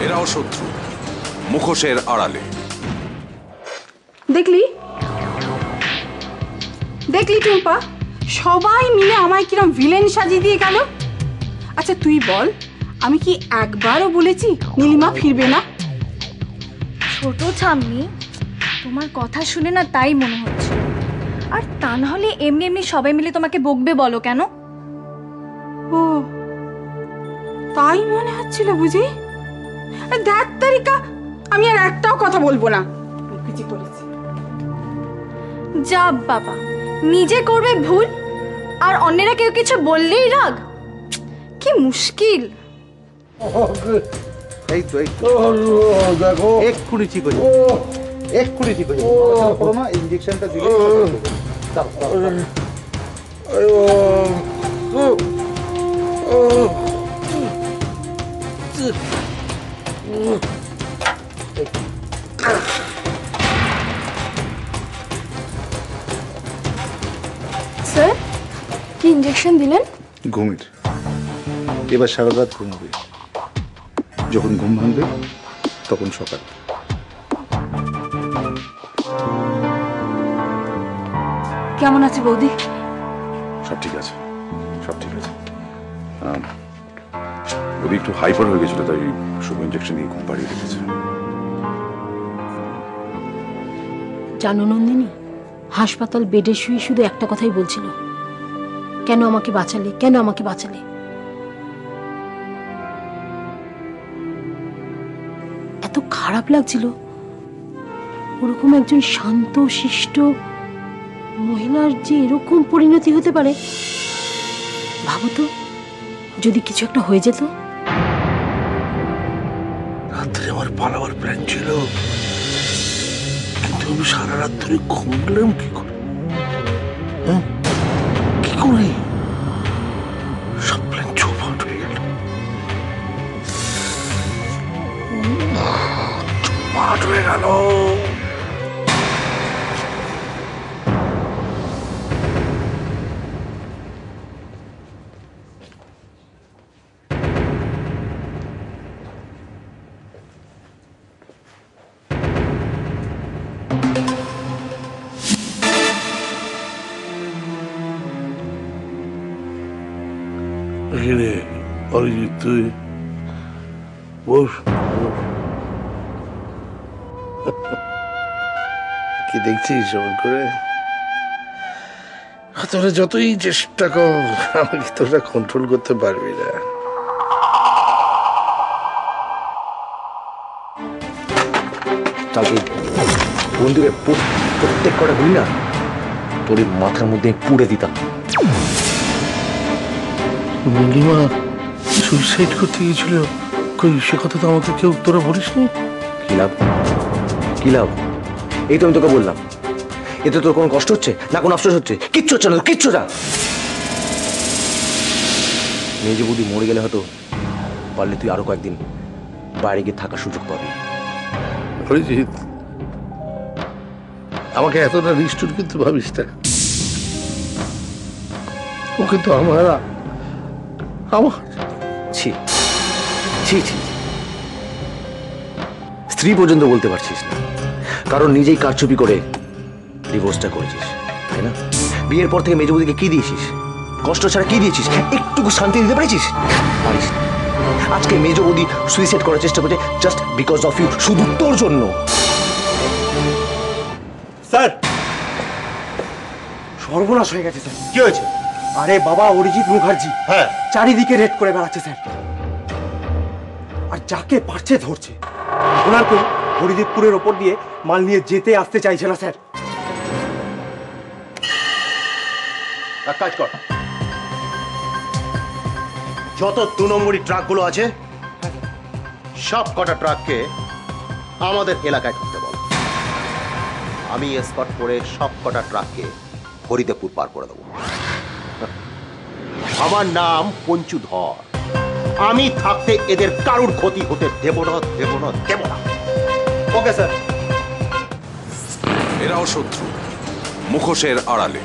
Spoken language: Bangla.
এরাও শত্রু, মুখোশের আড়ালে। দেখলি দেখলি টুম্পা, সবাই মিলে আমায় কিরম ভিলেন সাজিয়ে দিয়ে গেল। আচ্ছা তুই বল, আমি কি একবারও বলেছি নীলিমা ফিরবে না? ছোট ছাম্মি, তোমার কথা শুনে না তাই মনে হচ্ছে। আর তা না হলে এমনি এমনি সবাই মিলে তোমাকে বকবে বলো কেন? ও তাই মনে হচ্ছিল বুঝি? দেখ তারিকা, আমি আর একটাও কথা বলবো না। যা বাবা, নিজে করবে ভুল আর অন্যেরা কেউ কিছু বললেই রাগ, কি মুশকিল। এই তো দেখো এক্ষুনি ঠিক হয়ে যাবে, এক্ষুনি ঠিক হয়ে যাবে। মা ইঞ্জেকশনটা দিলে স্যার, কি ইঞ্জেকশন দিলেন? ঘুমের। এবার সারা রাত ঘুমাবে, যখন ঘুম ভাঙবে তখন সকাল। কেমন আছে বৌদি? সব ঠিক আছে, সব ঠিক আছে। বৌদি একটু হাইপার হয়ে গেছিল, তাই শুভ ইঞ্জেকশন দিয়ে ঘুম পাড়িয়ে রেখেছে। জানো নন্দিনী, হাসপাতাল বেডে শুয়ে শুধু একটা কথাই বলছিল, কেন আমাকে বাঁচালে, কেন আমাকে বাঁচালে। এত খারাপ লাগছিল, ওরকম একজন শান্ত শিষ্ট মহিলার যে এরকম পরিণতি হতে পারে। ভাবো তো, যদি কিছু একটা হয়ে যেত। রাত্রে আমার পালাবার প্ল্যান ছিল, কিন্তু আমি সারা রাত ধরে ঘুমলাম কি করে? কি করে সব প্ল্যান চৌপাট হয়ে গেল, চৌপাট হয়ে গেল। এখানে অরিজিৎ, তুই বস। কি দেখছিস এমন করে? তোরা যতই চেষ্টা কর, আমাকে তোরা কন্ট্রোল করতে পারবি না। কালকে বন্দুকের প্রত্যেক কটা গুলি না তোর মাথার মধ্যে পুড়ে দিতাম। নীলিমা সুইসাইড করতে গিয়েছিল, কই সে কথা তো আমাকে কেউ তোরা বলিসনি। কি লাভ, কি লাভ? এই তো আমি তোকে বললাম, এতে তোর কোনো কষ্ট হচ্ছে না, কোনো আফসোস হচ্ছে? কিচ্ছু হচ্ছে না, কিচ্ছু না। মেয়ে যে বুদ্ধি মরে গেলে হয়তো পারলে তুই আরো কয়েকদিন বাইরে গিয়ে থাকার সুযোগ পাবি। অরিজিৎ, আমাকে এতটা নিষ্ঠুর কিন্তু ভাবিস না। ও কিন্তু আমার ছি ছি ছি, স্ত্রী পর্যন্ত বলতে পারছিস না, কারণ নিজেই কারচুপি করে ডিভোর্সটা করেছিস, তাই না? বিয়ের পর থেকে মেজবুদিকে কি দিয়েছিস? কষ্ট ছাড়া কি দিয়েছিস? একটুকু শান্তি দিতে পেরেছিস? পারিস না। আজকে মেজবুদি সুইসাইড করার চেষ্টা করছে জাস্ট বিকজ অফ ইউ, শুধু তোর জন্য। স্যার, সর্বনাশ হয়ে গেছে স্যার। কি হয়েছে? আরে বাবা, অরিজিৎ মুখার্জি চারিদিকে রেড করে বেড়াচ্ছে স্যার, আর যাকে পারছে ধরছে। ওনার কেউ হরিদেবপুরের ওপর দিয়ে মাল নিয়ে যেতে আসতে চাইছে না স্যার। এক কাজ কর, যত 2 নম্বরই ট্রাকগুলো আছে সব কটা ট্রাককে আমাদের এলাকায় ঢুকতে বল। আমি এসকর্ট করে সব কটা ট্রাককে হরিদেবপুর পার করে দেবো। আমার নাম পঞ্চু ধর, আমি থাকতে এদের কারুর ক্ষতি হতে দেব না, দেব না, দেব না। Okay sir. এরাও শত্রু, মুখোশের আড়ালে।